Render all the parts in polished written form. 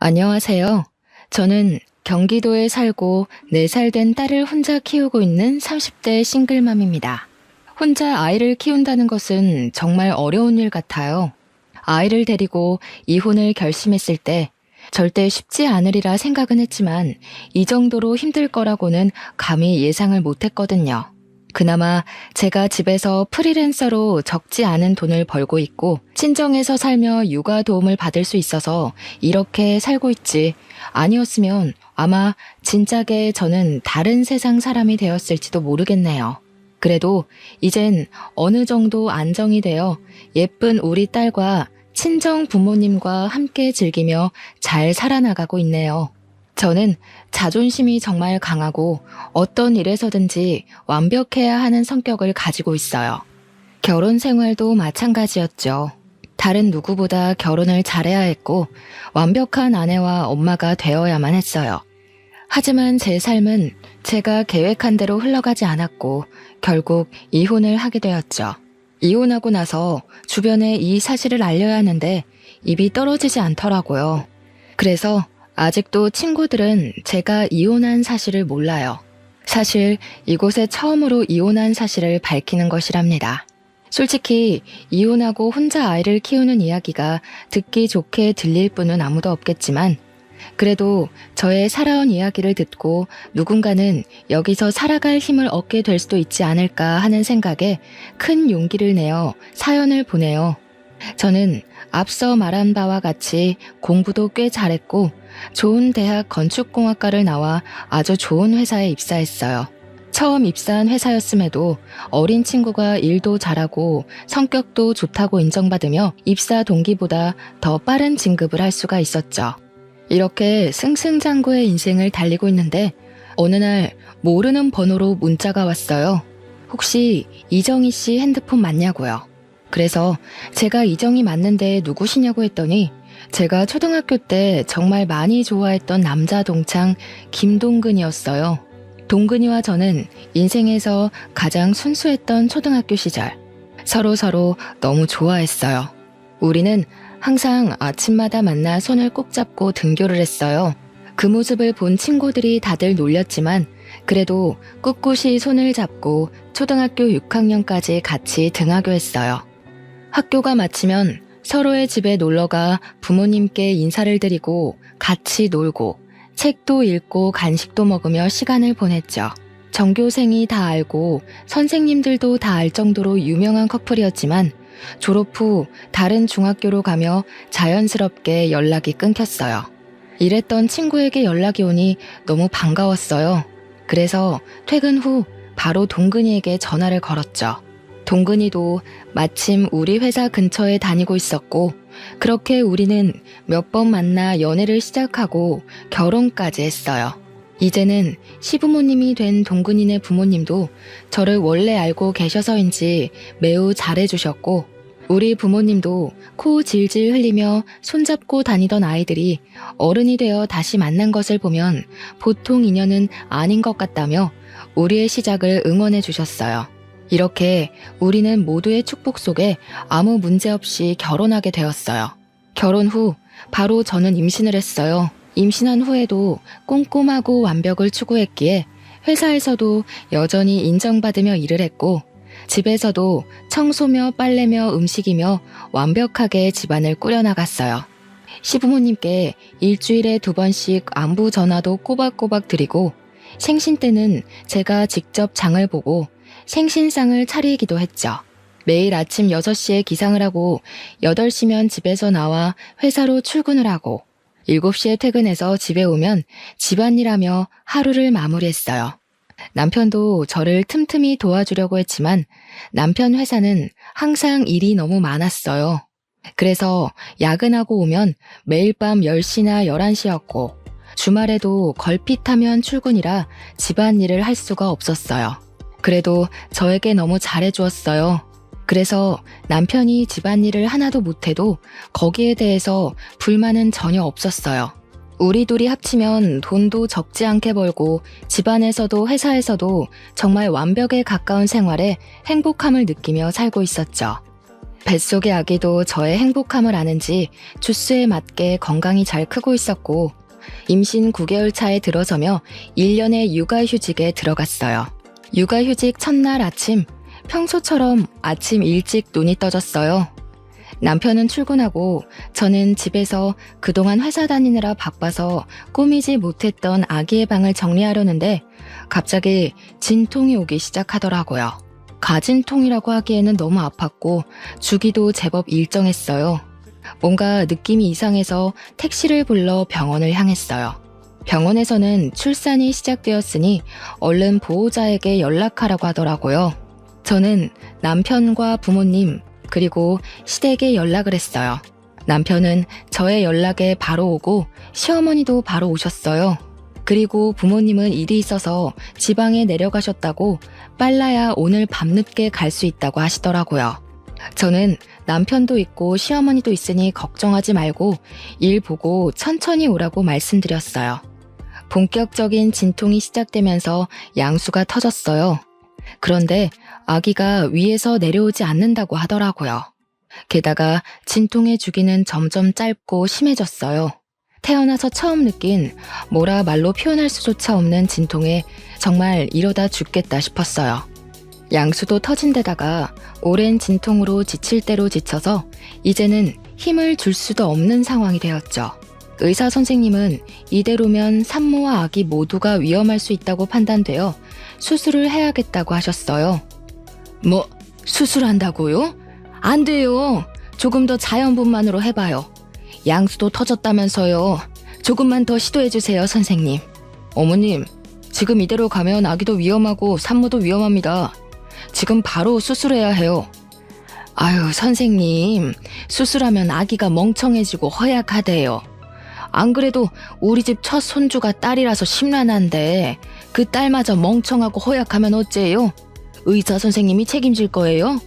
안녕하세요. 저는 경기도에 살고 4살 된 딸을 혼자 키우고 있는 30대 싱글맘입니다. 혼자 아이를 키운다는 것은 정말 어려운 일 같아요. 아이를 데리고 이혼을 결심했을 때 절대 쉽지 않으리라 생각은 했지만 이 정도로 힘들 거라고는 감히 예상을 못했거든요. 그나마 제가 집에서 프리랜서로 적지 않은 돈을 벌고 있고 친정에서 살며 육아 도움을 받을 수 있어서 이렇게 살고 있지. 아니었으면 아마 진작에 저는 다른 세상 사람이 되었을지도 모르겠네요. 그래도 이젠 어느 정도 안정이 되어 예쁜 우리 딸과 친정 부모님과 함께 즐기며 잘 살아나가고 있네요. 저는 자존심이 정말 강하고 어떤 일에서든지 완벽해야 하는 성격을 가지고 있어요. 결혼 생활도 마찬가지였죠. 다른 누구보다 결혼을 잘해야 했고 완벽한 아내와 엄마가 되어야만 했어요. 하지만 제 삶은 제가 계획한 대로 흘러가지 않았고 결국 이혼을 하게 되었죠. 이혼하고 나서 주변에 이 사실을 알려야 하는데 입이 떨어지지 않더라고요. 그래서 아직도 친구들은 제가 이혼한 사실을 몰라요. 사실 이곳에 처음으로 이혼한 사실을 밝히는 것이랍니다. 솔직히 이혼하고 혼자 아이를 키우는 이야기가 듣기 좋게 들릴 분은 아무도 없겠지만 그래도 저의 살아온 이야기를 듣고 누군가는 여기서 살아갈 힘을 얻게 될 수도 있지 않을까 하는 생각에 큰 용기를 내어 사연을 보내요. 저는 앞서 말한 바와 같이 공부도 꽤 잘했고 좋은 대학 건축공학과를 나와 아주 좋은 회사에 입사했어요. 처음 입사한 회사였음에도 어린 친구가 일도 잘하고 성격도 좋다고 인정받으며 입사 동기보다 더 빠른 진급을 할 수가 있었죠. 이렇게 승승장구의 인생을 달리고 있는데 어느 날 모르는 번호로 문자가 왔어요. 혹시 이정희 씨 핸드폰 맞냐고요. 그래서 제가 이정희 맞는데 누구시냐고 했더니 제가 초등학교 때 정말 많이 좋아했던 남자 동창 김동근이었어요. 동근이와 저는 인생에서 가장 순수했던 초등학교 시절 서로 너무 좋아했어요. 우리는 항상 아침마다 만나 손을 꼭 잡고 등교를 했어요. 그 모습을 본 친구들이 다들 놀렸지만 그래도 꿋꿋이 손을 잡고 초등학교 6학년까지 같이 등하교했어요. 학교가 마치면 서로의 집에 놀러가 부모님께 인사를 드리고 같이 놀고 책도 읽고 간식도 먹으며 시간을 보냈죠. 전교생이 다 알고 선생님들도 다 알 정도로 유명한 커플이었지만 졸업 후 다른 중학교로 가며 자연스럽게 연락이 끊겼어요. 이랬던 친구에게 연락이 오니 너무 반가웠어요. 그래서 퇴근 후 바로 동근이에게 전화를 걸었죠. 동근이도 마침 우리 회사 근처에 다니고 있었고 그렇게 우리는 몇 번 만나 연애를 시작하고 결혼까지 했어요. 이제는 시부모님이 된 동근이네 부모님도 저를 원래 알고 계셔서인지 매우 잘해주셨고 우리 부모님도 코 질질 흘리며 손잡고 다니던 아이들이 어른이 되어 다시 만난 것을 보면 보통 인연은 아닌 것 같다며 우리의 시작을 응원해 주셨어요. 이렇게 우리는 모두의 축복 속에 아무 문제 없이 결혼하게 되었어요. 결혼 후 바로 저는 임신을 했어요. 임신한 후에도 꼼꼼하고 완벽을 추구했기에 회사에서도 여전히 인정받으며 일을 했고 집에서도 청소며 빨래며 음식이며 완벽하게 집안을 꾸려나갔어요. 시부모님께 일주일에 2번씩 안부 전화도 꼬박꼬박 드리고 생신 때는 제가 직접 장을 보고 생신상을 차리기도 했죠. 매일 아침 6시에 기상을 하고 8시면 집에서 나와 회사로 출근을 하고 7시에 퇴근해서 집에 오면 집안일하며 하루를 마무리했어요. 남편도 저를 틈틈이 도와주려고 했지만 남편 회사는 항상 일이 너무 많았어요. 그래서 야근하고 오면 매일 밤 10시나 11시였고 주말에도 걸핏하면 출근이라 집안일을 할 수가 없었어요. 그래도 저에게 너무 잘해주었어요. 그래서 남편이 집안일을 하나도 못해도 거기에 대해서 불만은 전혀 없었어요. 우리 둘이 합치면 돈도 적지 않게 벌고 집안에서도 회사에서도 정말 완벽에 가까운 생활에 행복함을 느끼며 살고 있었죠. 뱃속의 아기도 저의 행복함을 아는지 주스에 맞게 건강히 잘 크고 있었고 임신 9개월 차에 들어서며 1년의 육아휴직에 들어갔어요. 육아휴직 첫날 아침, 평소처럼 아침 일찍 눈이 떠졌어요. 남편은 출근하고 저는 집에서 그동안 회사 다니느라 바빠서 꾸미지 못했던 아기의 방을 정리하려는데 갑자기 진통이 오기 시작하더라고요. 가진통이라고 하기에는 너무 아팠고 주기도 제법 일정했어요. 뭔가 느낌이 이상해서 택시를 불러 병원을 향했어요. 병원에서는 출산이 시작되었으니 얼른 보호자에게 연락하라고 하더라고요. 저는 남편과 부모님 그리고 시댁에 연락을 했어요. 남편은 저의 연락에 바로 오고 시어머니도 바로 오셨어요. 그리고 부모님은 일이 있어서 지방에 내려가셨다고 빨라야 오늘 밤늦게 갈 수 있다고 하시더라고요. 저는 남편도 있고 시어머니도 있으니 걱정하지 말고 일 보고 천천히 오라고 말씀드렸어요. 본격적인 진통이 시작되면서 양수가 터졌어요. 그런데 아기가 위에서 내려오지 않는다고 하더라고요. 게다가 진통의 주기는 점점 짧고 심해졌어요. 태어나서 처음 느낀 뭐라 말로 표현할 수조차 없는 진통에 정말 이러다 죽겠다 싶었어요. 양수도 터진 데다가 오랜 진통으로 지칠 대로 지쳐서 이제는 힘을 줄 수도 없는 상황이 되었죠. 의사 선생님은 이대로면 산모와 아기 모두가 위험할 수 있다고 판단되어 수술을 해야겠다고 하셨어요. 뭐, 수술한다고요? 안 돼요. 조금 더 자연분만으로 해봐요. 양수도 터졌다면서요. 조금만 더 시도해주세요, 선생님. 어머님, 지금 이대로 가면 아기도 위험하고 산모도 위험합니다. 지금 바로 수술해야 해요. 아유, 선생님, 수술하면 아기가 멍청해지고 허약하대요. 안 그래도 우리 집 첫 손주가 딸이라서 심란한데 그 딸마저 멍청하고 허약하면 어째요? 의사 선생님이 책임질 거예요?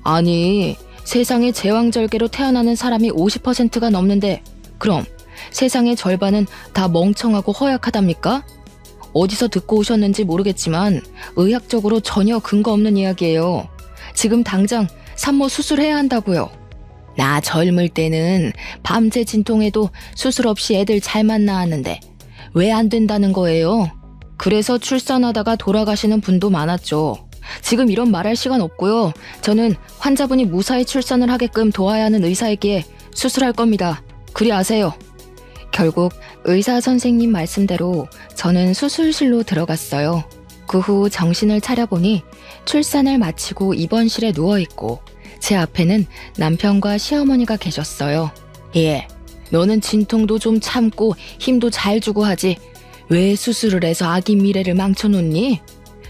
아니, 세상에 제왕절개로 태어나는 사람이 50%가 넘는데 그럼 세상의 절반은 다 멍청하고 허약하답니까? 어디서 듣고 오셨는지 모르겠지만 의학적으로 전혀 근거 없는 이야기예요. 지금 당장 산모 수술해야 한다고요. 나 젊을 때는 밤새 진통해도 수술 없이 애들 잘만 낳았는데 왜 안 된다는 거예요? 그래서 출산하다가 돌아가시는 분도 많았죠. 지금 이런 말할 시간 없고요. 저는 환자분이 무사히 출산을 하게끔 도와야 하는 의사이기에 수술할 겁니다. 그리 아세요. 결국 의사 선생님 말씀대로 저는 수술실로 들어갔어요. 그 후 정신을 차려보니 출산을 마치고 입원실에 누워있고 제 앞에는 남편과 시어머니가 계셨어요. 예, 너는 진통도 좀 참고 힘도 잘 주고 하지. 왜 수술을 해서 아기 미래를 망쳐놓니?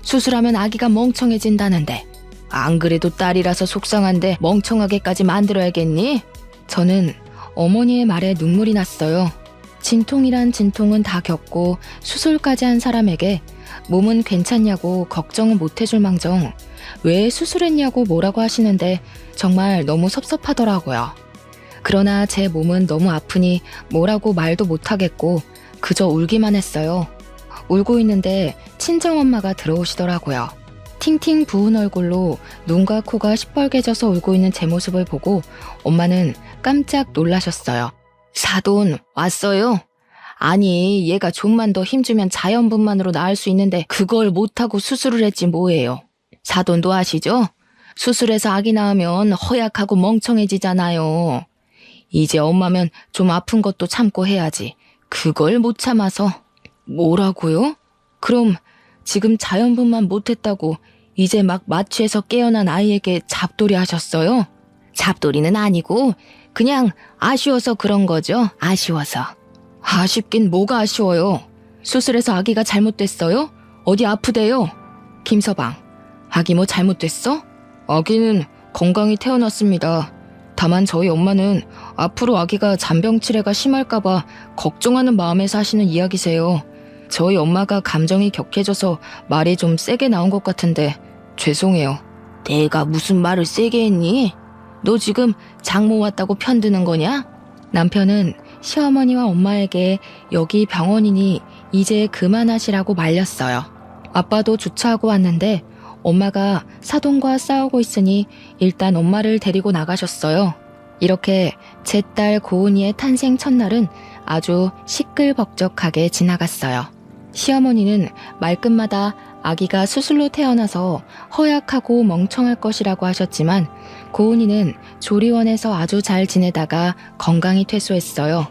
수술하면 아기가 멍청해진다는데 안 그래도 딸이라서 속상한데 멍청하게까지 만들어야겠니? 저는 어머니의 말에 눈물이 났어요. 진통이란 진통은 다 겪고 수술까지 한 사람에게 몸은 괜찮냐고 걱정은 못 해줄 망정 왜 수술했냐고 뭐라고 하시는데 정말 너무 섭섭하더라고요. 그러나 제 몸은 너무 아프니 뭐라고 말도 못하겠고 그저 울기만 했어요. 울고 있는데 친정엄마가 들어오시더라고요. 팅팅 부은 얼굴로 눈과 코가 시뻘개져서 울고 있는 제 모습을 보고 엄마는 깜짝 놀라셨어요. 사돈 왔어요? 아니, 얘가 좀만 더 힘주면 자연분만으로 나을 수 있는데 그걸 못하고 수술을 했지 뭐예요. 사돈도 아시죠? 수술해서 아기 낳으면 허약하고 멍청해지잖아요. 이제 엄마면 좀 아픈 것도 참고 해야지. 그걸 못 참아서. 뭐라고요? 그럼 지금 자연분만 못했다고 이제 막 마취해서 깨어난 아이에게 잡돌이 하셨어요? 잡돌이는 아니고 그냥 아쉬워서 그런 거죠. 아쉬워서. 아쉽긴 뭐가 아쉬워요. 수술해서 아기가 잘못됐어요? 어디 아프대요? 김서방, 아기 뭐 잘못됐어? 아기는 건강히 태어났습니다. 다만 저희 엄마는 앞으로 아기가 잔병치레가 심할까봐 걱정하는 마음에서 하시는 이야기세요. 저희 엄마가 감정이 격해져서 말이 좀 세게 나온 것 같은데 죄송해요. 내가 무슨 말을 세게 했니? 너 지금 장모 왔다고 편드는 거냐? 남편은 시어머니와 엄마에게 여기 병원이니 이제 그만하시라고 말렸어요. 아빠도 주차하고 왔는데 엄마가 사돈과 싸우고 있으니 일단 엄마를 데리고 나가셨어요. 이렇게 제 딸 고은이의 탄생 첫날은 아주 시끌벅적하게 지나갔어요. 시어머니는 말끝마다 아기가 수술로 태어나서 허약하고 멍청할 것이라고 하셨지만 고은이는 조리원에서 아주 잘 지내다가 건강히 퇴소했어요.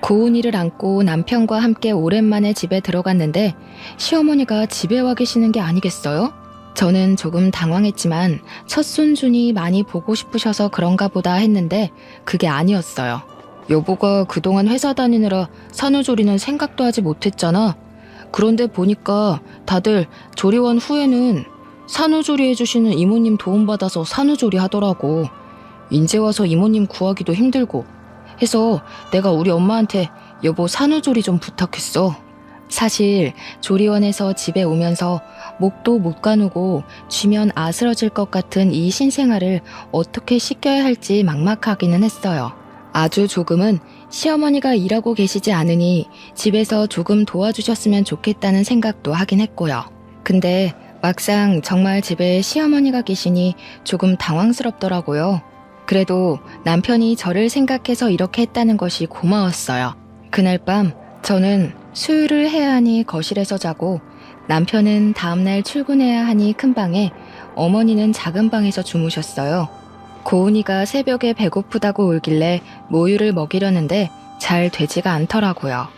고은이를 안고 남편과 함께 오랜만에 집에 들어갔는데 시어머니가 집에 와 계시는 게 아니겠어요? 저는 조금 당황했지만 첫 손준이 많이 보고 싶으셔서 그런가 보다 했는데 그게 아니었어요. 여보가 그동안 회사 다니느라 산후조리는 생각도 하지 못했잖아. 그런데 보니까 다들 조리원 후에는 산후조리 해주시는 이모님 도움받아서 산후조리 하더라고. 인제 와서 이모님 구하기도 힘들고 해서 내가 우리 엄마한테 여보 산후조리 좀 부탁했어. 사실 조리원에서 집에 오면서 목도 못 가누고 쥐면 아스러질 것 같은 이 신생아를 어떻게 씻겨야 할지 막막하기는 했어요. 아주 조금은 시어머니가 일하고 계시지 않으니 집에서 조금 도와주셨으면 좋겠다는 생각도 하긴 했고요. 근데 막상 정말 집에 시어머니가 계시니 조금 당황스럽더라고요. 그래도 남편이 저를 생각해서 이렇게 했다는 것이 고마웠어요. 그날 밤 저는 수유를 해야 하니 거실에서 자고 남편은 다음날 출근해야 하니 큰 방에, 어머니는 작은 방에서 주무셨어요. 고은이가 새벽에 배고프다고 울길래 모유를 먹이려는데 잘 되지가 않더라고요.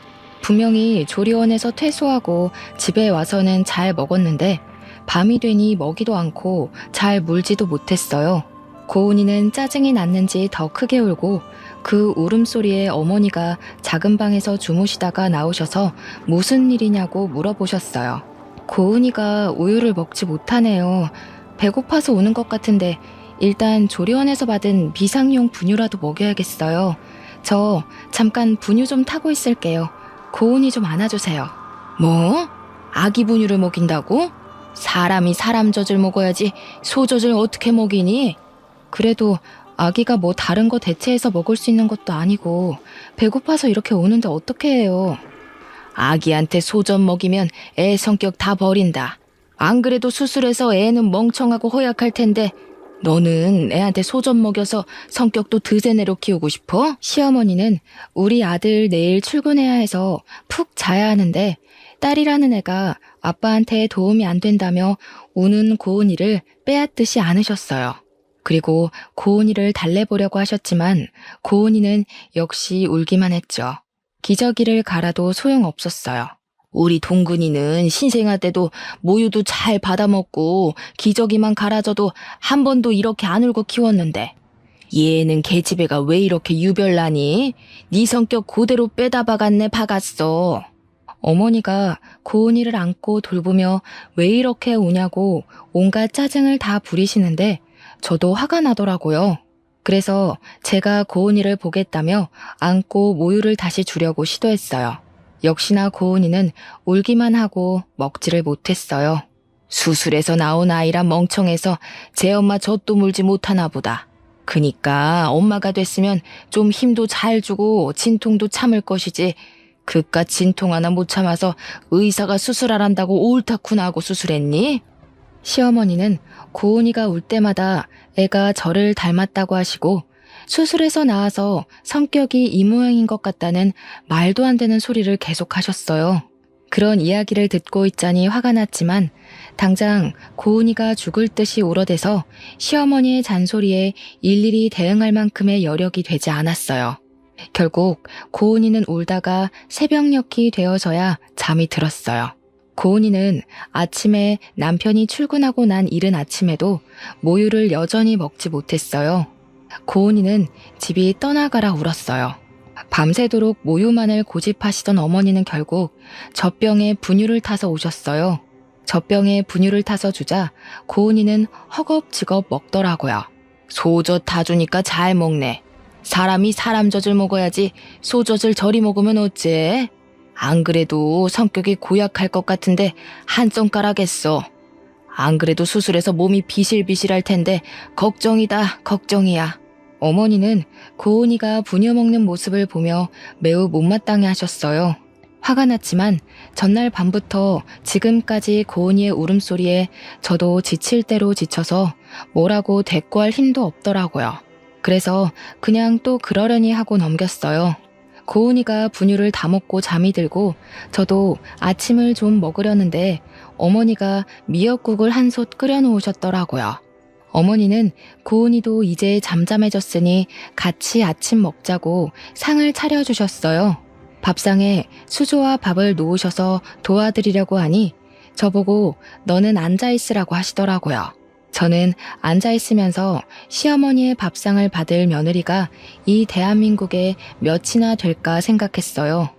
분명히 조리원에서 퇴소하고 집에 와서는 잘 먹었는데 밤이 되니 먹이도 않고 잘 물지도 못했어요. 고은이는 짜증이 났는지 더 크게 울고 그 울음소리에 어머니가 작은 방에서 주무시다가 나오셔서 무슨 일이냐고 물어보셨어요. 고은이가 우유를 먹지 못하네요. 배고파서 우는 것 같은데 일단 조리원에서 받은 비상용 분유라도 먹여야겠어요. 저 잠깐 분유 좀 타고 있을게요. 고은이 좀 안아주세요. 뭐? 아기 분유를 먹인다고? 사람이 사람 젖을 먹어야지 소젖을 어떻게 먹이니? 그래도 아기가 뭐 다른 거 대체해서 먹을 수 있는 것도 아니고 배고파서 이렇게 오는데 어떻게 해요? 아기한테 소젖 먹이면 애 성격 다 버린다. 안 그래도 수술해서 애는 멍청하고 허약할 텐데 너는 애한테 소젖 먹여서 성격도 드세네로 키우고 싶어? 시어머니는 우리 아들 내일 출근해야 해서 푹 자야 하는데 딸이라는 애가 아빠한테 도움이 안 된다며 우는 고은이를 빼앗듯이 안으셨어요. 그리고 고은이를 달래보려고 하셨지만 고은이는 역시 울기만 했죠. 기저귀를 갈아도 소용없었어요. 우리 동근이는 신생아 때도 모유도 잘 받아먹고 기저귀만 갈아줘도 한 번도 이렇게 안 울고 키웠는데 얘는 계집애가 왜 이렇게 유별나니? 네 성격 그대로 빼다 박았네 박았어. 어머니가 고은이를 안고 돌보며 왜 이렇게 우냐고 온갖 짜증을 다 부리시는데 저도 화가 나더라고요. 그래서 제가 고은이를 보겠다며 안고 모유를 다시 주려고 시도했어요. 역시나 고은이는 울기만 하고 먹지를 못했어요. 수술해서 나온 아이라 멍청해서 제 엄마 젖도 물지 못하나 보다. 그니까 엄마가 됐으면 좀 힘도 잘 주고 진통도 참을 것이지 그깟 진통 하나 못 참아서 의사가 수술하란다고 옳다쿠나 하고 수술했니? 시어머니는 고은이가 울 때마다 애가 저를 닮았다고 하시고 수술해서 나와서 성격이 이 모양인 것 같다는 말도 안 되는 소리를 계속 하셨어요. 그런 이야기를 듣고 있자니 화가 났지만 당장 고은이가 죽을 듯이 울어대서 시어머니의 잔소리에 일일이 대응할 만큼의 여력이 되지 않았어요. 결국 고은이는 울다가 새벽녘이 되어서야 잠이 들었어요. 고은이는 아침에 남편이 출근하고 난 이른 아침에도 모유를 여전히 먹지 못했어요. 고은이는 집이 떠나가라 울었어요. 밤새도록 모유만을 고집하시던 어머니는 결국 젖병에 분유를 타서 오셨어요. 젖병에 분유를 타서 주자 고은이는 허겁지겁 먹더라고요. 소젖 다 주니까 잘 먹네. 사람이 사람 젖을 먹어야지 소젖을 저리 먹으면 어째? 안 그래도 성격이 고약할 것 같은데 한 손가락 했어. 안 그래도 수술해서 몸이 비실비실할 텐데 걱정이다 걱정이야. 어머니는 고은이가 분유 먹는 모습을 보며 매우 못마땅해 하셨어요. 화가 났지만 전날 밤부터 지금까지 고은이의 울음소리에 저도 지칠 대로 지쳐서 뭐라고 대꾸할 힘도 없더라고요. 그래서 그냥 또 그러려니 하고 넘겼어요. 고은이가 분유를 다 먹고 잠이 들고 저도 아침을 좀 먹으려는데 어머니가 미역국을 한 솥 끓여 놓으셨더라고요. 어머니는 고은이도 이제 잠잠해졌으니 같이 아침 먹자고 상을 차려주셨어요. 밥상에 수저와 밥을 놓으셔서 도와드리려고 하니 저보고 너는 앉아있으라고 하시더라고요. 저는 앉아있으면서 시어머니의 밥상을 받을 며느리가 이 대한민국에 몇이나 될까 생각했어요.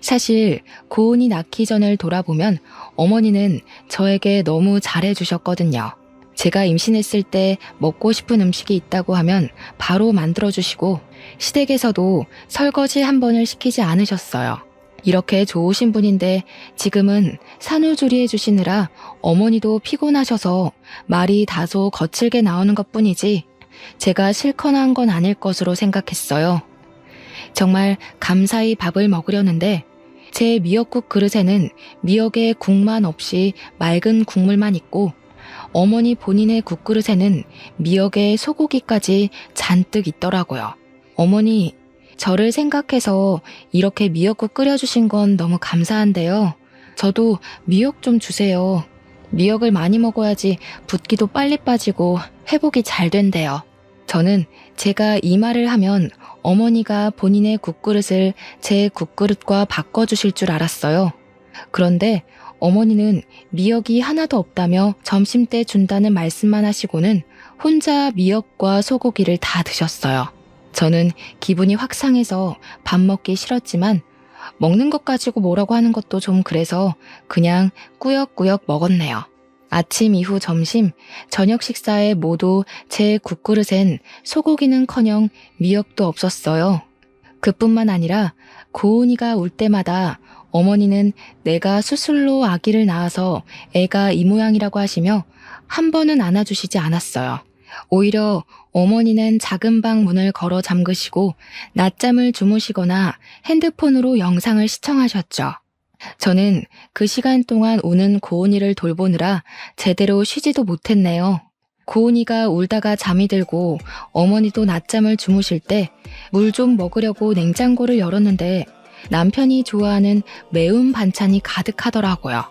사실 고은이 낳기 전을 돌아보면 어머니는 저에게 너무 잘해주셨거든요. 제가 임신했을 때 먹고 싶은 음식이 있다고 하면 바로 만들어주시고 시댁에서도 설거지 한 번을 시키지 않으셨어요. 이렇게 좋으신 분인데 지금은 산후조리해 주시느라 어머니도 피곤하셔서 말이 다소 거칠게 나오는 것뿐이지 제가 싫거나 한 건 아닐 것으로 생각했어요. 정말 감사히 밥을 먹으려는데 제 미역국 그릇에는 미역에 국만 없이 맑은 국물만 있고 어머니 본인의 국그릇에는 미역에 소고기까지 잔뜩 있더라고요. 어머니, 저를 생각해서 이렇게 미역국 끓여주신 건 너무 감사한데요. 저도 미역 좀 주세요. 미역을 많이 먹어야지 붓기도 빨리 빠지고 회복이 잘 된대요. 저는 제가 이 말을 하면 어머니가 본인의 국그릇을 제 국그릇과 바꿔주실 줄 알았어요. 그런데 어머니는 미역이 하나도 없다며 점심때 준다는 말씀만 하시고는 혼자 미역과 소고기를 다 드셨어요. 저는 기분이 확 상해서 밥 먹기 싫었지만 먹는 것 가지고 뭐라고 하는 것도 좀 그래서 그냥 꾸역꾸역 먹었네요. 아침 이후 점심, 저녁 식사에 모두 제 국그릇엔 소고기는커녕 미역도 없었어요. 그뿐만 아니라 고은이가 울 때마다 어머니는 내가 수술로 아기를 낳아서 애가 이 모양이라고 하시며 한 번은 안아주시지 않았어요. 오히려 어머니는 작은 방 문을 걸어 잠그시고 낮잠을 주무시거나 핸드폰으로 영상을 시청하셨죠. 저는 그 시간 동안 우는 고은이를 돌보느라 제대로 쉬지도 못했네요. 고은이가 울다가 잠이 들고 어머니도 낮잠을 주무실 때 물 좀 먹으려고 냉장고를 열었는데 남편이 좋아하는 매운 반찬이 가득하더라고요.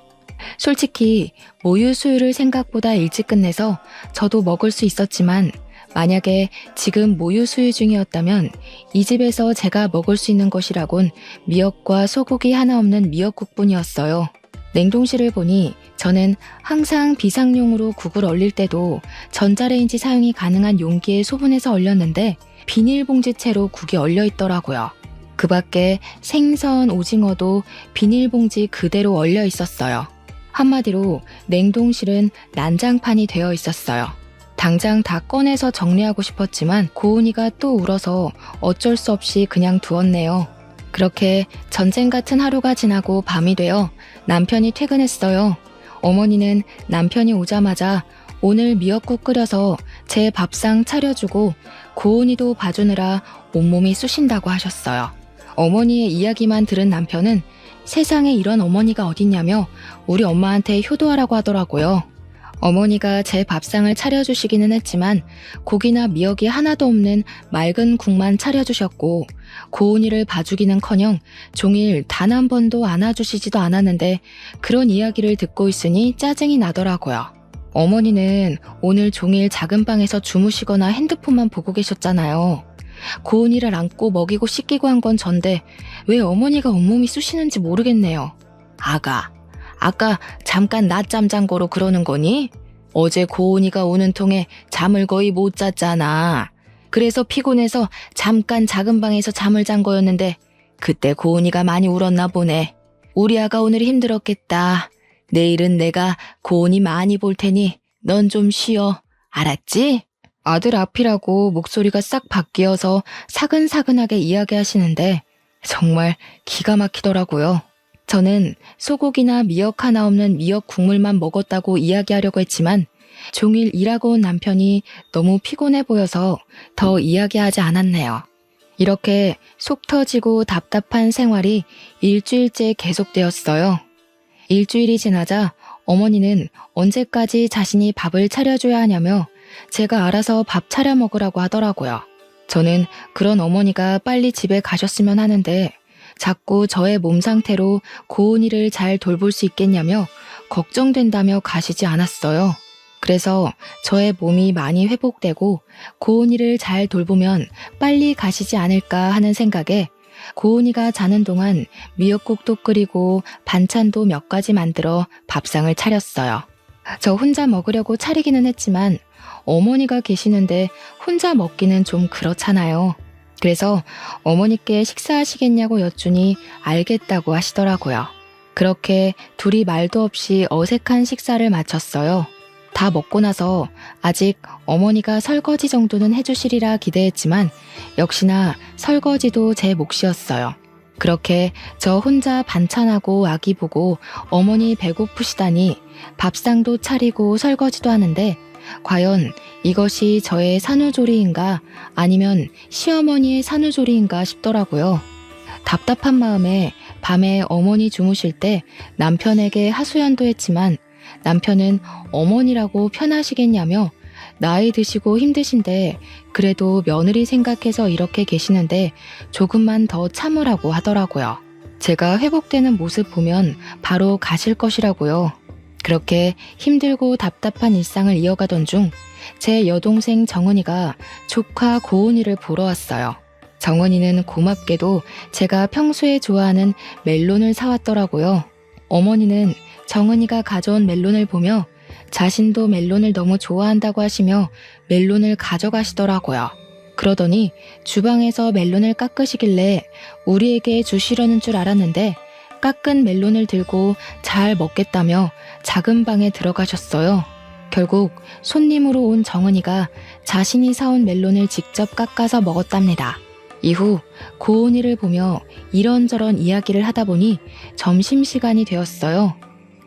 솔직히 모유 수유를 생각보다 일찍 끝내서 저도 먹을 수 있었지만 만약에 지금 모유 수유 중이었다면 이 집에서 제가 먹을 수 있는 것이라곤 미역과 소고기 하나 없는 미역국뿐이었어요. 냉동실을 보니 저는 항상 비상용으로 국을 얼릴 때도 전자레인지 사용이 가능한 용기에 소분해서 얼렸는데 비닐봉지채로 국이 얼려 있더라고요. 그 밖에 생선, 오징어도 비닐봉지 그대로 얼려 있었어요. 한마디로 냉동실은 난장판이 되어 있었어요. 당장 다 꺼내서 정리하고 싶었지만 고은이가 또 울어서 어쩔 수 없이 그냥 두었네요. 그렇게 전쟁 같은 하루가 지나고 밤이 되어 남편이 퇴근했어요. 어머니는 남편이 오자마자 오늘 미역국 끓여서 제 밥상 차려주고 고은이도 봐주느라 온몸이 쑤신다고 하셨어요. 어머니의 이야기만 들은 남편은 세상에 이런 어머니가 어딨냐며 우리 엄마한테 효도하라고 하더라고요. 어머니가 제 밥상을 차려주시기는 했지만 고기나 미역이 하나도 없는 맑은 국만 차려주셨고 고은이를 봐주기는커녕 종일 단 한 번도 안아주시지도 않았는데 그런 이야기를 듣고 있으니 짜증이 나더라고요. 어머니는 오늘 종일 작은 방에서 주무시거나 핸드폰만 보고 계셨잖아요. 고은이를 안고 먹이고 씻기고 한 건 전데 왜 어머니가 온몸이 쑤시는지 모르겠네요. 아까 잠깐 낮잠 잔 거로 그러는 거니? 어제 고은이가 우는 통에 잠을 거의 못 잤잖아. 그래서 피곤해서 잠깐 작은 방에서 잠을 잔 거였는데 그때 고은이가 많이 울었나 보네. 우리 아가 오늘 힘들었겠다. 내일은 내가 고은이 많이 볼 테니 넌 좀 쉬어. 알았지? 아들 앞이라고 목소리가 싹 바뀌어서 사근사근하게 이야기하시는데 정말 기가 막히더라고요. 저는 소고기나 미역 하나 없는 미역 국물만 먹었다고 이야기하려고 했지만 종일 일하고 온 남편이 너무 피곤해 보여서 더 이야기하지 않았네요. 이렇게 속 터지고 답답한 생활이 일주일째 계속되었어요. 일주일이 지나자 어머니는 언제까지 자신이 밥을 차려줘야 하냐며 제가 알아서 밥 차려 먹으라고 하더라고요. 저는 그런 어머니가 빨리 집에 가셨으면 하는데 자꾸 저의 몸 상태로 고은이를 잘 돌볼 수 있겠냐며 걱정된다며 가시지 않았어요. 그래서 저의 몸이 많이 회복되고 고은이를 잘 돌보면 빨리 가시지 않을까 하는 생각에 고은이가 자는 동안 미역국도 끓이고 반찬도 몇 가지 만들어 밥상을 차렸어요. 저 혼자 먹으려고 차리기는 했지만 어머니가 계시는데 혼자 먹기는 좀 그렇잖아요. 그래서 어머니께 식사하시겠냐고 여쭈니 알겠다고 하시더라고요. 그렇게 둘이 말도 없이 어색한 식사를 마쳤어요. 다 먹고 나서 아직 어머니가 설거지 정도는 해주시리라 기대했지만 역시나 설거지도 제 몫이었어요. 그렇게 저 혼자 반찬하고 아기 보고 어머니 배고프시다니 밥상도 차리고 설거지도 하는데 과연 이것이 저의 산후조리인가 아니면 시어머니의 산후조리인가 싶더라고요. 답답한 마음에 밤에 어머니 주무실 때 남편에게 하소연도 했지만 남편은 어머니라고 편하시겠냐며 나이 드시고 힘드신데 그래도 며느리 생각해서 이렇게 계시는데 조금만 더 참으라고 하더라고요. 제가 회복되는 모습 보면 바로 가실 것이라고요. 그렇게 힘들고 답답한 일상을 이어가던 중 제 여동생 정은이가 조카 고은이를 보러 왔어요. 정은이는 고맙게도 제가 평소에 좋아하는 멜론을 사왔더라고요. 어머니는 정은이가 가져온 멜론을 보며 자신도 멜론을 너무 좋아한다고 하시며 멜론을 가져가시더라고요. 그러더니 주방에서 멜론을 깎으시길래 우리에게 주시려는 줄 알았는데 깎은 멜론을 들고 잘 먹겠다며 작은 방에 들어가셨어요. 결국 손님으로 온 정은이가 자신이 사온 멜론을 직접 깎아서 먹었답니다. 이후 고은이를 보며 이런저런 이야기를 하다 보니 점심시간이 되었어요.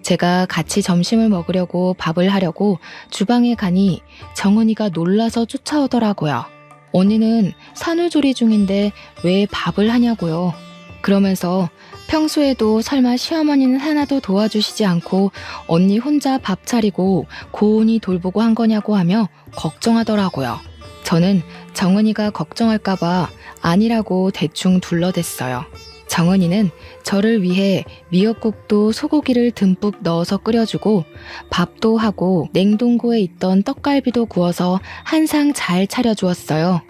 제가 같이 점심을 먹으려고 밥을 하려고 주방에 가니 정은이가 놀라서 쫓아오더라고요. 언니는 산후조리 중인데 왜 밥을 하냐고요. 그러면서 평소에도 설마 시어머니는 하나도 도와주시지 않고 언니 혼자 밥 차리고 고은이 돌보고 한 거냐고 하며 걱정하더라고요. 저는 정은이가 걱정할까봐 아니라고 대충 둘러댔어요. 정은이는 저를 위해 미역국도 소고기를 듬뿍 넣어서 끓여주고 밥도 하고 냉동고에 있던 떡갈비도 구워서 한 상 잘 차려주었어요.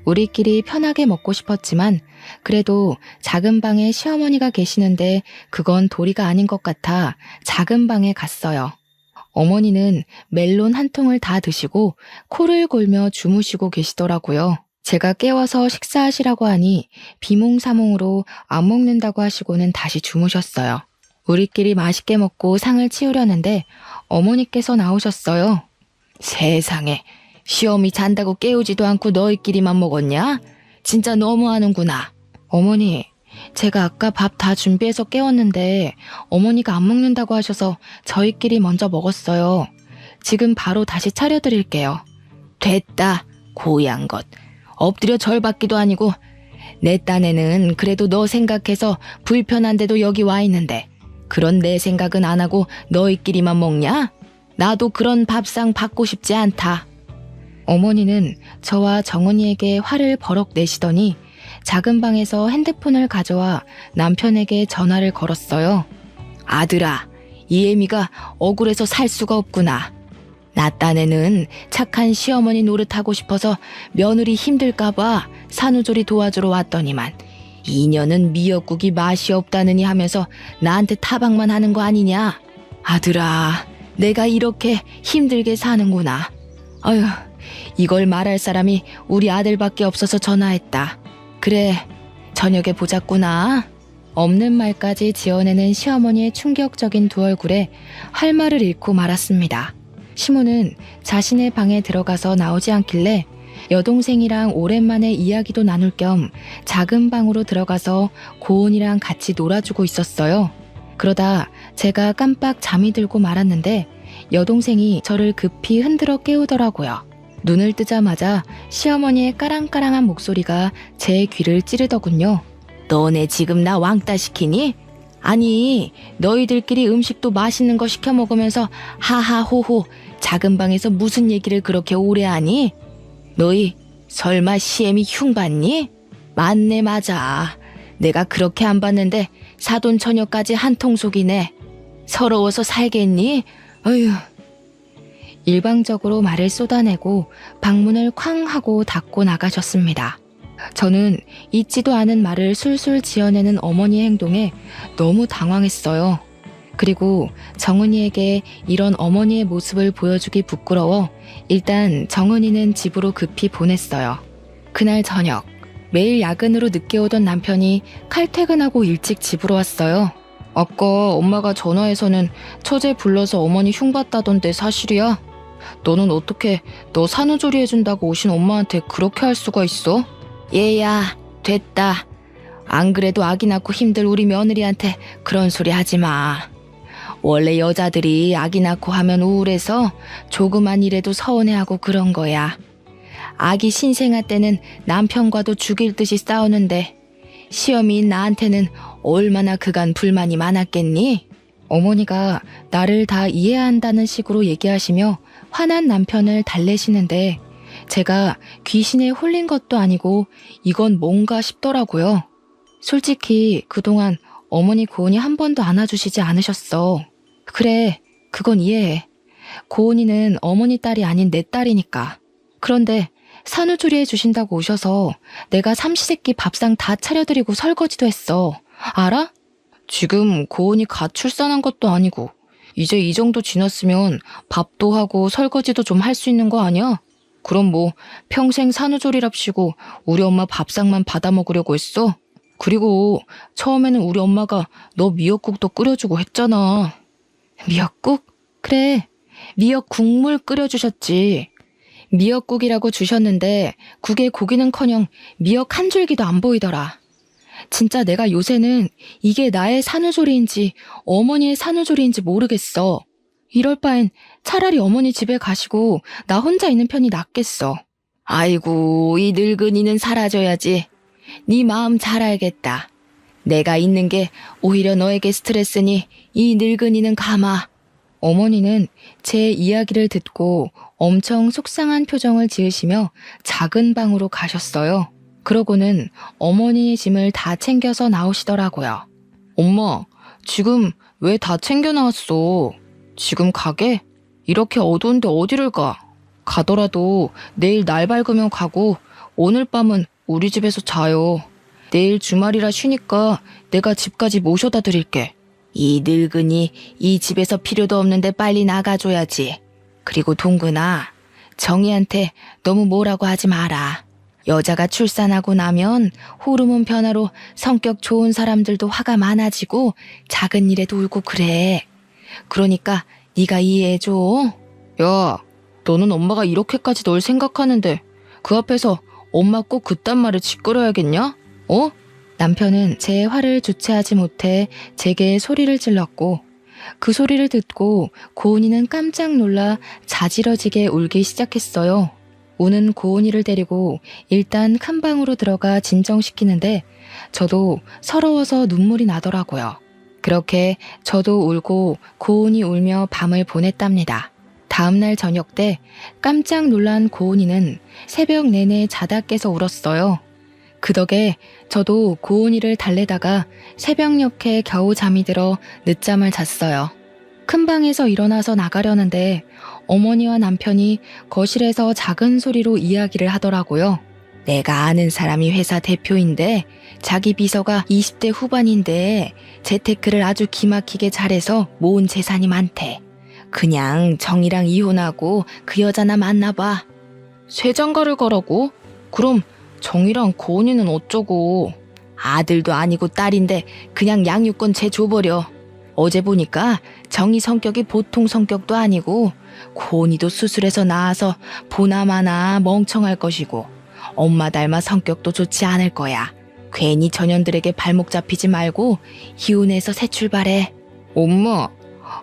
우리끼리 편하게 먹고 싶었지만 그래도 작은 방에 시어머니가 계시는데 그건 도리가 아닌 것 같아 작은 방에 갔어요. 어머니는 멜론 한 통을 다 드시고 코를 골며 주무시고 계시더라고요. 제가 깨워서 식사하시라고 하니 비몽사몽으로 안 먹는다고 하시고는 다시 주무셨어요. 우리끼리 맛있게 먹고 상을 치우려는데 어머니께서 나오셨어요. 세상에, 시어미 잔다고 깨우지도 않고 너희끼리만 먹었냐? 진짜 너무하는구나. 어머니, 제가 아까 밥 다 준비해서 깨웠는데 어머니가 안 먹는다고 하셔서 저희끼리 먼저 먹었어요. 지금 바로 다시 차려드릴게요. 됐다, 고양 것. 엎드려 절받기도 아니고 내 딴에는 그래도 너 생각해서 불편한데도 여기 와 있는데 그런 내 생각은 안 하고 너희끼리만 먹냐? 나도 그런 밥상 받고 싶지 않다. 어머니는 저와 정은이에게 화를 버럭 내시더니 작은 방에서 핸드폰을 가져와 남편에게 전화를 걸었어요. 아들아, 이 애미가 억울해서 살 수가 없구나. 나 딴에는 착한 시어머니 노릇하고 싶어서 며느리 힘들까봐 산후조리 도와주러 왔더니만 이년은 미역국이 맛이 없다느니 하면서 나한테 타박만 하는 거 아니냐? 아들아, 내가 이렇게 힘들게 사는구나. 어휴, 이걸 말할 사람이 우리 아들밖에 없어서 전화했다. 그래, 저녁에 보자꾸나. 없는 말까지 지어내는 시어머니의 충격적인 두 얼굴에 할 말을 잃고 말았습니다. 시모는 자신의 방에 들어가서 나오지 않길래 여동생이랑 오랜만에 이야기도 나눌 겸 작은 방으로 들어가서 고은이랑 같이 놀아주고 있었어요. 그러다 제가 깜빡 잠이 들고 말았는데 여동생이 저를 급히 흔들어 깨우더라고요. 눈을 뜨자마자 시어머니의 까랑까랑한 목소리가 제 귀를 찌르더군요. 너네 지금 나 왕따 시키니? 아니, 너희들끼리 음식도 맛있는 거 시켜 먹으면서 하하호호 작은 방에서 무슨 얘기를 그렇게 오래 하니? 너희 설마 시엠이 흉 봤니? 맞네, 맞아. 내가 그렇게 안 봤는데 사돈 처녀까지 한통속이네. 서러워서 살겠니? 어휴. 일방적으로 말을 쏟아내고 방문을 쾅 하고 닫고 나가셨습니다. 저는 잊지도 않은 말을 술술 지어내는 어머니의 행동에 너무 당황했어요. 그리고 정은이에게 이런 어머니의 모습을 보여주기 부끄러워 일단 정은이는 집으로 급히 보냈어요. 그날 저녁, 매일 야근으로 늦게 오던 남편이 칼퇴근하고 일찍 집으로 왔어요. 아까 엄마가 전화해서는 처제 불러서 어머니 흉봤다던데 사실이야? 너는 어떻게 너 산후조리 해준다고 오신 엄마한테 그렇게 할 수가 있어? 얘야, 됐다. 안 그래도 아기 낳고 힘들 우리 며느리한테 그런 소리 하지 마. 원래 여자들이 아기 낳고 하면 우울해서 조그만 일에도 서운해하고 그런 거야. 아기 신생아 때는 남편과도 죽일 듯이 싸우는데 시어미인 나한테는 얼마나 그간 불만이 많았겠니? 어머니가 나를 다 이해한다는 식으로 얘기하시며 화난 남편을 달래시는데 제가 귀신에 홀린 것도 아니고 이건 뭔가 싶더라고요. 솔직히 그동안 어머니 고은이 한 번도 안아주시지 않으셨어. 그래, 그건 이해해. 고은이는 어머니 딸이 아닌 내 딸이니까. 그런데 산후조리 해주신다고 오셔서 내가 삼시세끼 밥상 다 차려드리고 설거지도 했어. 알아? 지금 고은이 갓 출산한 것도 아니고 이제 이 정도 지났으면 밥도 하고 설거지도 좀 할 수 있는 거 아니야? 그럼 뭐 평생 산후조리랍시고 우리 엄마 밥상만 받아 먹으려고 했어? 그리고 처음에는 우리 엄마가 너 미역국도 끓여주고 했잖아. 미역국? 그래, 미역 국물 끓여주셨지. 미역국이라고 주셨는데 국에 고기는커녕 미역 한 줄기도 안 보이더라. 진짜 내가 요새는 이게 나의 산후조리인지 어머니의 산후조리인지 모르겠어. 이럴 바엔 차라리 어머니 집에 가시고 나 혼자 있는 편이 낫겠어. 아이고, 이 늙은이는 사라져야지. 네 마음 잘 알겠다. 내가 있는 게 오히려 너에게 스트레스니 이 늙은이는 가마. 어머니는 제 이야기를 듣고 엄청 속상한 표정을 지으시며 작은 방으로 가셨어요. 그러고는 어머니의 짐을 다 챙겨서 나오시더라고요. 엄마, 지금 왜 다 챙겨 나왔어? 지금 가게? 이렇게 어두운데 어디를 가? 가더라도 내일 날 밝으면 가고 오늘 밤은 우리 집에서 자요. 내일 주말이라 쉬니까 내가 집까지 모셔다 드릴게. 이 늙은이 이 집에서 필요도 없는데 빨리 나가줘야지. 그리고 동근아, 정희한테 너무 뭐라고 하지 마라. 여자가 출산하고 나면 호르몬 변화로 성격 좋은 사람들도 화가 많아지고 작은 일에도 울고 그래. 그러니까 네가 이해해줘. 야, 너는 엄마가 이렇게까지 널 생각하는데 그 앞에서 엄마 꼭 그딴 말을 짓거려야겠냐? 어? 남편은 제 화를 주체하지 못해 제게 소리를 질렀고 그 소리를 듣고 고은이는 깜짝 놀라 자지러지게 울기 시작했어요. 우는 고은이를 데리고 일단 큰 방으로 들어가 진정시키는데 저도 서러워서 눈물이 나더라고요. 그렇게 저도 울고 고은이 울며 밤을 보냈답니다. 다음날 저녁 때 깜짝 놀란 고은이는 새벽 내내 자다 깨서 울었어요. 그 덕에 저도 고은이를 달래다가 새벽녘에 겨우 잠이 들어 늦잠을 잤어요. 큰 방에서 일어나서 나가려는데 어머니와 남편이 거실에서 작은 소리로 이야기를 하더라고요. 내가 아는 사람이 회사 대표인데 자기 비서가 20대 후반인데 재테크를 아주 기막히게 잘해서 모은 재산이 많대. 그냥 정이랑 이혼하고 그 여자나 만나봐. 쇠장가를 가라고? 그럼 정이랑 고은이는 어쩌고? 아들도 아니고 딸인데 그냥 양육권 쟤 줘버려. 어제 보니까 정이 성격이 보통 성격도 아니고 고은이도 수술해서 나와서 보나마나 멍청할 것이고 엄마 닮아 성격도 좋지 않을 거야. 괜히 전현들에게 발목 잡히지 말고 이혼해서 새 출발해. 엄마,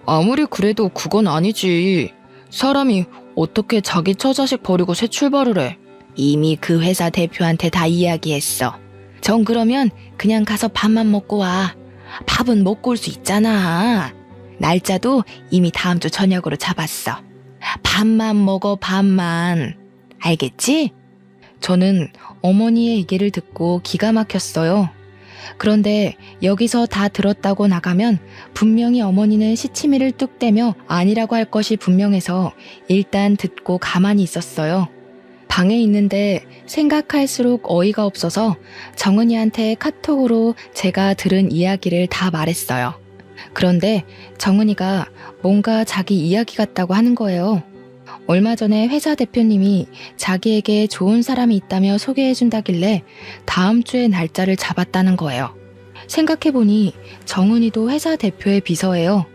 아무리 그래도 그건 아니지. 사람이 어떻게 자기 처자식 버리고 새 출발을 해? 이미 그 회사 대표한테 다 이야기했어. 전 그러면 그냥 가서 밥만 먹고 와. 밥은 먹고 올 수 있잖아. 날짜도 이미 다음 주 저녁으로 잡았어. 밥만 먹어, 밥만. 알겠지? 저는 어머니의 얘기를 듣고 기가 막혔어요. 그런데 여기서 다 들었다고 나가면 분명히 어머니는 시치미를 뚝 떼며 아니라고 할 것이 분명해서 일단 듣고 가만히 있었어요. 방에 있는데 생각할수록 어이가 없어서 정은이한테 카톡으로 제가 들은 이야기를 다 말했어요. 그런데 정은이가 뭔가 자기 이야기 같다고 하는 거예요. 얼마 전에 회사 대표님이 자기에게 좋은 사람이 있다며 소개해준다길래 다음 주에 날짜를 잡았다는 거예요. 생각해보니 정은이도 회사 대표의 비서예요.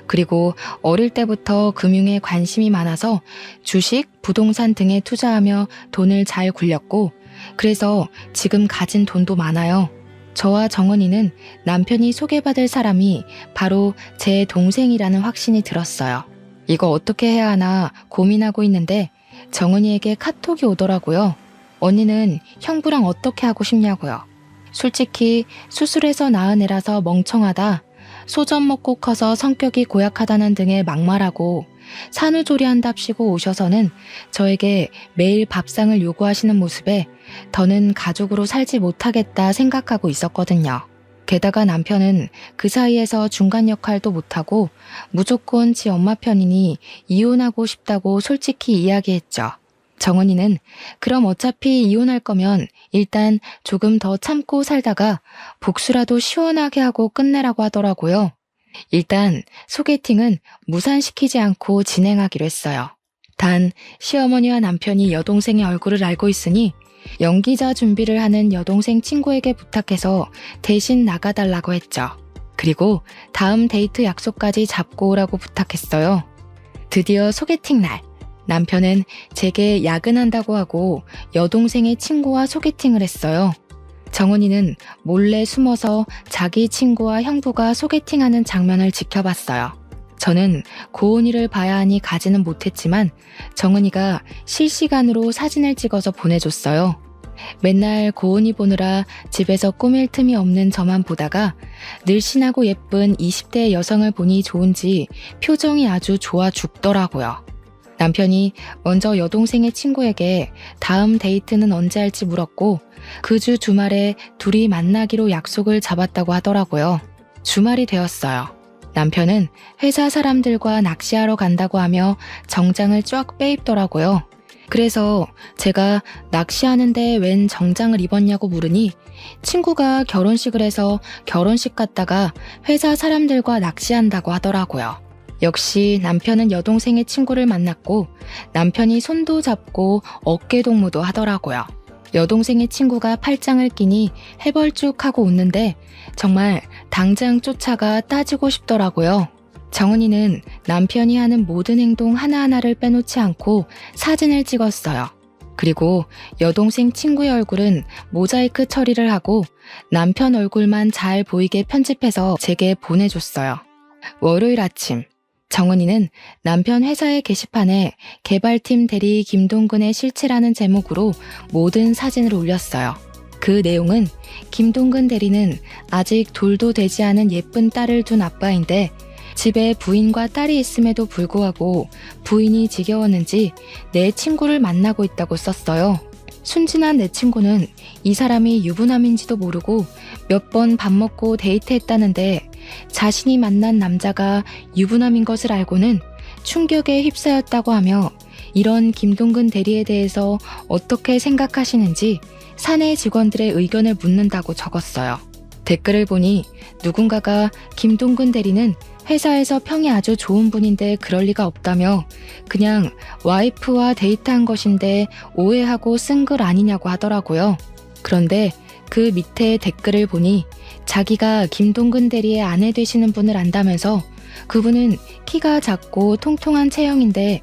그리고 어릴 때부터 금융에 관심이 많아서 주식, 부동산 등에 투자하며 돈을 잘 굴렸고 그래서 지금 가진 돈도 많아요. 저와 정은이는 남편이 소개받을 사람이 바로 제 동생이라는 확신이 들었어요. 이거 어떻게 해야 하나 고민하고 있는데 정은이에게 카톡이 오더라고요. 언니는 형부랑 어떻게 하고 싶냐고요. 솔직히 수술해서 낳은 애라서 멍청하다. 소전 먹고 커서 성격이 고약하다는 등의 막말하고 산후조리한답시고 오셔서는 저에게 매일 밥상을 요구하시는 모습에 더는 가족으로 살지 못하겠다 생각하고 있었거든요. 게다가 남편은 그 사이에서 중간 역할도 못하고 무조건 지 엄마 편이니 이혼하고 싶다고 솔직히 이야기했죠. 정은이는 그럼 어차피 이혼할 거면 일단 조금 더 참고 살다가 복수라도 시원하게 하고 끝내라고 하더라고요. 일단 소개팅은 무산시키지 않고 진행하기로 했어요. 단 시어머니와 남편이 여동생의 얼굴을 알고 있으니 연기자 준비를 하는 여동생 친구에게 부탁해서 대신 나가달라고 했죠. 그리고 다음 데이트 약속까지 잡고 오라고 부탁했어요. 드디어 소개팅 날. 남편은 제게 야근한다고 하고 여동생의 친구와 소개팅을 했어요. 정은이는 몰래 숨어서 자기 친구와 형부가 소개팅하는 장면을 지켜봤어요. 저는 고은이를 봐야 하니 가지는 못했지만 정은이가 실시간으로 사진을 찍어서 보내줬어요. 맨날 고은이 보느라 집에서 꾸밀 틈이 없는 저만 보다가 늘씬하고 예쁜 20대 여성을 보니 좋은지 표정이 아주 좋아 죽더라고요. 남편이 먼저 여동생의 친구에게 다음 데이트는 언제 할지 물었고 그 주 주말에 둘이 만나기로 약속을 잡았다고 하더라고요. 주말이 되었어요. 남편은 회사 사람들과 낚시하러 간다고 하며 정장을 쫙 빼입더라고요. 그래서 제가 낚시하는데 웬 정장을 입었냐고 물으니 친구가 결혼식을 해서 결혼식 갔다가 회사 사람들과 낚시한다고 하더라고요. 역시 남편은 여동생의 친구를 만났고 남편이 손도 잡고 어깨 동무도 하더라고요. 여동생의 친구가 팔짱을 끼니 해벌쭉하고 웃는데 정말 당장 쫓아가 따지고 싶더라고요. 정은이는 남편이 하는 모든 행동 하나하나를 빼놓지 않고 사진을 찍었어요. 그리고 여동생 친구의 얼굴은 모자이크 처리를 하고 남편 얼굴만 잘 보이게 편집해서 제게 보내줬어요. 월요일 아침 정은이는 남편 회사의 게시판에 개발팀 대리 김동근의 실체라는 제목으로 모든 사진을 올렸어요. 그 내용은 김동근 대리는 아직 돌도 되지 않은 예쁜 딸을 둔 아빠인데 집에 부인과 딸이 있음에도 불구하고 부인이 지겨웠는지 내 친구를 만나고 있다고 썼어요. 순진한 내 친구는 이 사람이 유부남인지도 모르고 몇 번 밥 먹고 데이트했다는데 자신이 만난 남자가 유부남인 것을 알고는 충격에 휩싸였다고 하며 이런 김동근 대리에 대해서 어떻게 생각하시는지 사내 직원들의 의견을 묻는다고 적었어요. 댓글을 보니 누군가가 김동근 대리는 회사에서 평이 아주 좋은 분인데 그럴 리가 없다며 그냥 와이프와 데이트한 것인데 오해하고 쓴 글 아니냐고 하더라고요. 그런데 그 밑에 댓글을 보니 자기가 김동근 대리의 아내 되시는 분을 안다면서 그분은 키가 작고 통통한 체형인데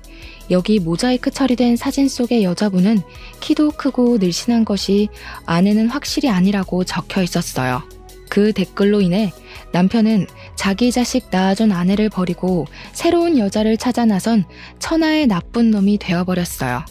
여기 모자이크 처리된 사진 속의 여자분은 키도 크고 늘씬한 것이 아내는 확실히 아니라고 적혀 있었어요. 그 댓글로 인해 남편은 자기 자식 낳아준 아내를 버리고 새로운 여자를 찾아 나선 천하의 나쁜 놈이 되어버렸어요.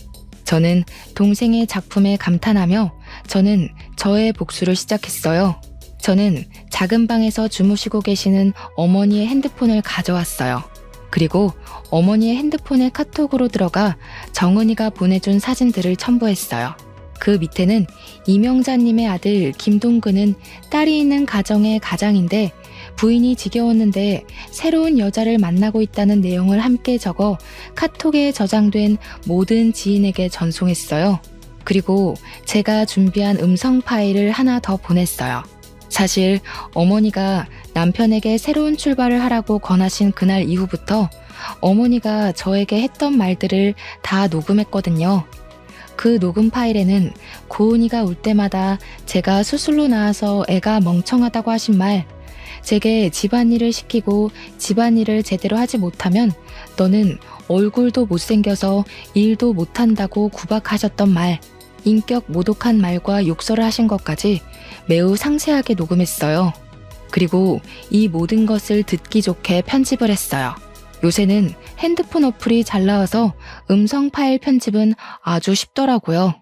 저는 동생의 작품에 감탄하며 저는 저의 복수를 시작했어요. 저는 작은 방에서 주무시고 계시는 어머니의 핸드폰을 가져왔어요. 그리고 어머니의 핸드폰에 카톡으로 들어가 정은이가 보내준 사진들을 첨부했어요. 그 밑에는 이명자님의 아들 김동근은 딸이 있는 가정의 가장인데 부인이 지겨웠는데 새로운 여자를 만나고 있다는 내용을 함께 적어 카톡에 저장된 모든 지인에게 전송했어요. 그리고 제가 준비한 음성 파일을 하나 더 보냈어요. 사실 어머니가 남편에게 새로운 출발을 하라고 권하신 그날 이후부터 어머니가 저에게 했던 말들을 다 녹음했거든요. 그 녹음 파일에는 고은이가 울 때마다 제가 수술로 나와서 애가 멍청하다고 하신 말, 제게 집안일을 시키고 집안일을 제대로 하지 못하면 너는 얼굴도 못생겨서 일도 못한다고 구박하셨던 말, 인격 모독한 말과 욕설을 하신 것까지 매우 상세하게 녹음했어요. 그리고 이 모든 것을 듣기 좋게 편집을 했어요. 요새는 핸드폰 어플이 잘 나와서 음성 파일 편집은 아주 쉽더라고요.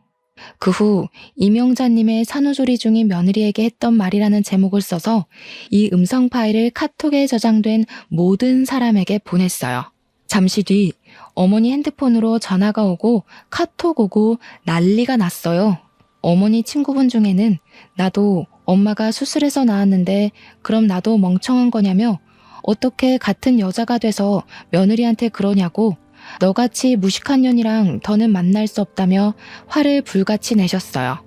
그 후 이명자님의 산후조리 중인 며느리에게 했던 말이라는 제목을 써서 이 음성 파일을 카톡에 저장된 모든 사람에게 보냈어요. 잠시 뒤 어머니 핸드폰으로 전화가 오고 카톡 오고 난리가 났어요. 어머니 친구분 중에는 나도 엄마가 수술해서 나왔는데 그럼 나도 멍청한 거냐며 어떻게 같은 여자가 돼서 며느리한테 그러냐고 너같이 무식한 년이랑 더는 만날 수 없다며 화를 불같이 내셨어요.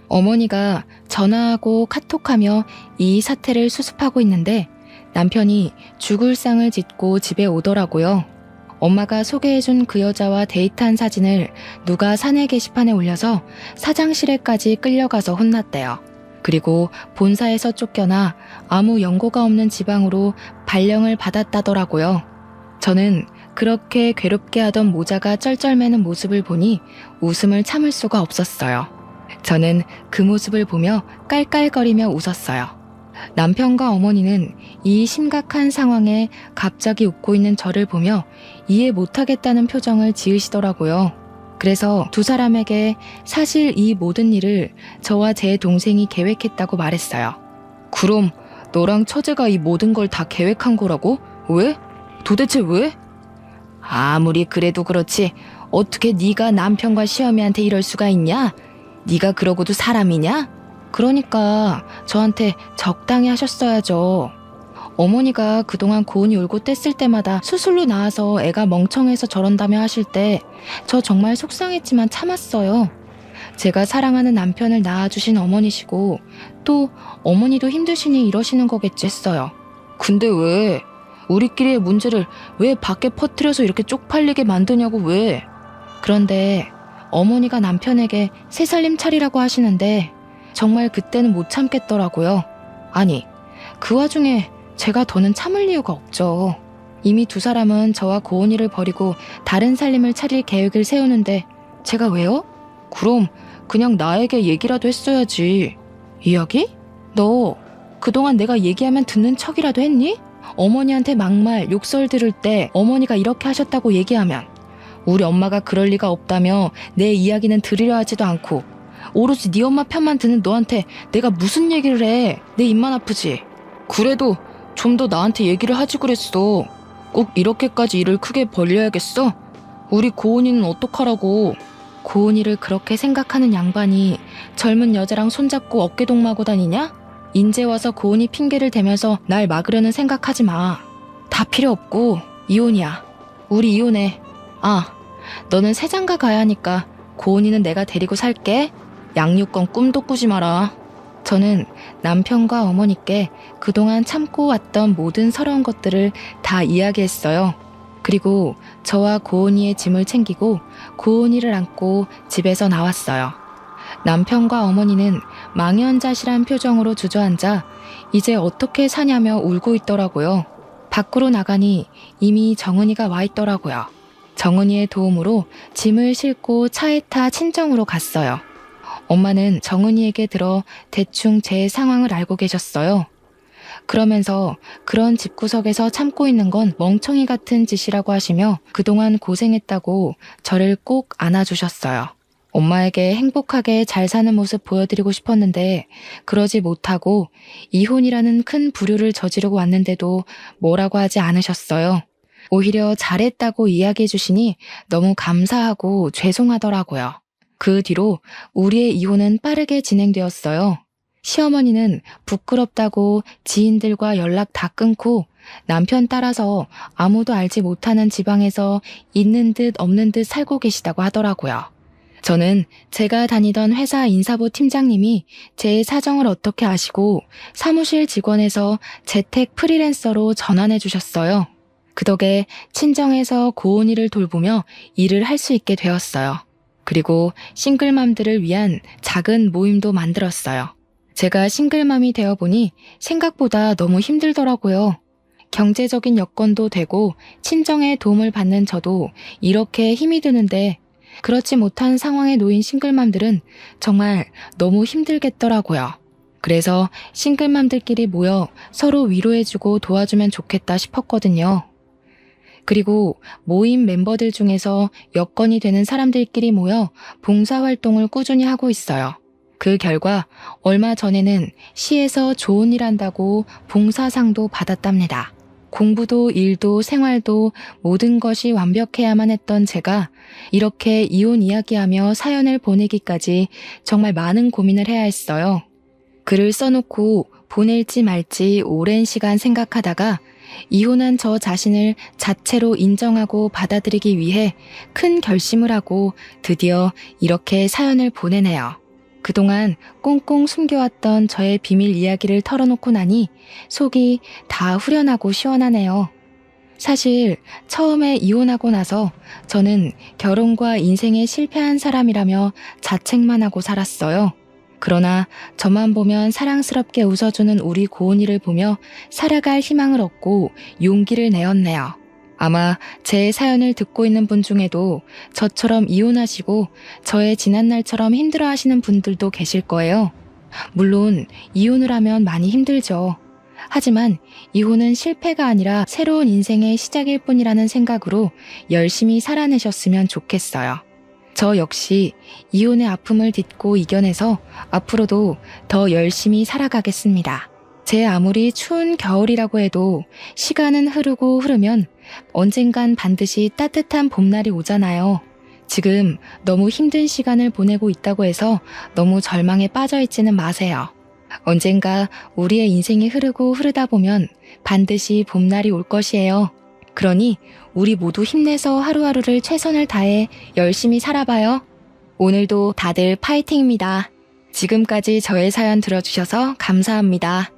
어머니가 전화하고 카톡하며 이 사태를 수습하고 있는데 남편이 죽을 상을 짓고 집에 오더라고요. 엄마가 소개해준 그 여자와 데이트한 사진을 누가 사내 게시판에 올려서 사장실에까지 끌려가서 혼났대요. 그리고 본사에서 쫓겨나 아무 연고가 없는 지방으로 발령을 받았다더라고요. 저는 그렇게 괴롭게 하던 모자가 쩔쩔매는 모습을 보니 웃음을 참을 수가 없었어요. 저는 그 모습을 보며 깔깔거리며 웃었어요. 남편과 어머니는 이 심각한 상황에 갑자기 웃고 있는 저를 보며 이해 못하겠다는 표정을 지으시더라고요. 그래서 두 사람에게 사실 이 모든 일을 저와 제 동생이 계획했다고 말했어요. 그럼 너랑 처제가 이 모든 걸 다 계획한 거라고? 왜? 도대체 왜? 아무리 그래도 그렇지 어떻게 네가 남편과 시어미한테 이럴 수가 있냐? 네가 그러고도 사람이냐? 그러니까 저한테 적당히 하셨어야죠. 어머니가 그동안 고은이 울고 뗐을 때마다 수술로 나와서 애가 멍청해서 저런다며 하실 때 저 정말 속상했지만 참았어요. 제가 사랑하는 남편을 낳아주신 어머니시고 또 어머니도 힘드시니 이러시는 거겠지 했어요. 근데 왜? 우리끼리의 문제를 왜 밖에 퍼뜨려서 이렇게 쪽팔리게 만드냐고 왜? 그런데 어머니가 남편에게 새살림 차리라고 하시는데 정말 그때는 못 참겠더라고요. 아니, 그 와중에 제가 더는 참을 이유가 없죠. 이미 두 사람은 저와 고은이를 버리고 다른 살림을 차릴 계획을 세우는데 제가 왜요? 그럼 그냥 나에게 얘기라도 했어야지. 이야기? 너 그동안 내가 얘기하면 듣는 척이라도 했니? 어머니한테 막말, 욕설 들을 때 어머니가 이렇게 하셨다고 얘기하면 우리 엄마가 그럴 리가 없다며 내 이야기는 들으려 하지도 않고 오로지 네 엄마 편만 드는 너한테 내가 무슨 얘기를 해. 내 입만 아프지. 그래도 좀 더 나한테 얘기를 하지 그랬어. 꼭 이렇게까지 일을 크게 벌려야겠어? 우리 고은이는 어떡하라고. 고은이를 그렇게 생각하는 양반이 젊은 여자랑 손잡고 어깨동무하고 다니냐? 인제 와서 고은이 핑계를 대면서 날 막으려는 생각하지 마. 다 필요 없고 이혼이야. 우리 이혼해. 아, 너는 새장가 가야 하니까 고은이는 내가 데리고 살게. 양육권 꿈도 꾸지 마라. 저는 남편과 어머니께 그동안 참고 왔던 모든 서러운 것들을 다 이야기했어요. 그리고 저와 고은이의 짐을 챙기고 고은이를 안고 집에서 나왔어요. 남편과 어머니는 망연자실한 표정으로 주저앉아 이제 어떻게 사냐며 울고 있더라고요. 밖으로 나가니 이미 정은이가 와 있더라고요. 정은이의 도움으로 짐을 싣고 차에 타 친정으로 갔어요. 엄마는 정은이에게 들어 대충 제 상황을 알고 계셨어요. 그러면서 그런 집구석에서 참고 있는 건 멍청이 같은 짓이라고 하시며 그동안 고생했다고 저를 꼭 안아주셨어요. 엄마에게 행복하게 잘 사는 모습 보여드리고 싶었는데 그러지 못하고 이혼이라는 큰 부류를 저지르고 왔는데도 뭐라고 하지 않으셨어요. 오히려 잘했다고 이야기해 주시니 너무 감사하고 죄송하더라고요. 그 뒤로 우리의 이혼은 빠르게 진행되었어요. 시어머니는 부끄럽다고 지인들과 연락 다 끊고 남편 따라서 아무도 알지 못하는 지방에서 있는 듯 없는 듯 살고 계시다고 하더라고요. 저는 제가 다니던 회사 인사부 팀장님이 제 사정을 어떻게 아시고 사무실 직원에서 재택 프리랜서로 전환해 주셨어요. 그 덕에 친정에서 고은이를 돌보며 일을 할 수 있게 되었어요. 그리고 싱글맘들을 위한 작은 모임도 만들었어요. 제가 싱글맘이 되어보니 생각보다 너무 힘들더라고요. 경제적인 여건도 되고 친정의 도움을 받는 저도 이렇게 힘이 드는데 그렇지 못한 상황에 놓인 싱글맘들은 정말 너무 힘들겠더라고요. 그래서 싱글맘들끼리 모여 서로 위로해주고 도와주면 좋겠다 싶었거든요. 그리고 모임 멤버들 중에서 여건이 되는 사람들끼리 모여 봉사활동을 꾸준히 하고 있어요. 그 결과 얼마 전에는 시에서 좋은 일 한다고 봉사상도 받았답니다. 공부도 일도 생활도 모든 것이 완벽해야만 했던 제가 이렇게 이혼 이야기하며 사연을 보내기까지 정말 많은 고민을 해야 했어요. 글을 써놓고 보낼지 말지 오랜 시간 생각하다가 이혼한 저 자신을 자체로 인정하고 받아들이기 위해 큰 결심을 하고 드디어 이렇게 사연을 보내네요. 그동안 꽁꽁 숨겨왔던 저의 비밀 이야기를 털어놓고 나니 속이 다 후련하고 시원하네요. 사실 처음에 이혼하고 나서 저는 결혼과 인생에 실패한 사람이라며 자책만 하고 살았어요. 그러나 저만 보면 사랑스럽게 웃어주는 우리 고은이를 보며 살아갈 희망을 얻고 용기를 내었네요. 아마 제 사연을 듣고 있는 분 중에도 저처럼 이혼하시고 저의 지난날처럼 힘들어하시는 분들도 계실 거예요. 물론 이혼을 하면 많이 힘들죠. 하지만 이혼은 실패가 아니라 새로운 인생의 시작일 뿐이라는 생각으로 열심히 살아내셨으면 좋겠어요. 저 역시 이혼의 아픔을 딛고 이겨내서 앞으로도 더 열심히 살아가겠습니다. 제 아무리 추운 겨울이라고 해도 시간은 흐르고 흐르면 언젠간 반드시 따뜻한 봄날이 오잖아요. 지금 너무 힘든 시간을 보내고 있다고 해서 너무 절망에 빠져 있지는 마세요. 언젠가 우리의 인생이 흐르고 흐르다 보면 반드시 봄날이 올 것이에요. 그러니 우리 모두 힘내서 하루하루를 최선을 다해 열심히 살아봐요. 오늘도 다들 파이팅입니다. 지금까지 저의 사연 들어주셔서 감사합니다.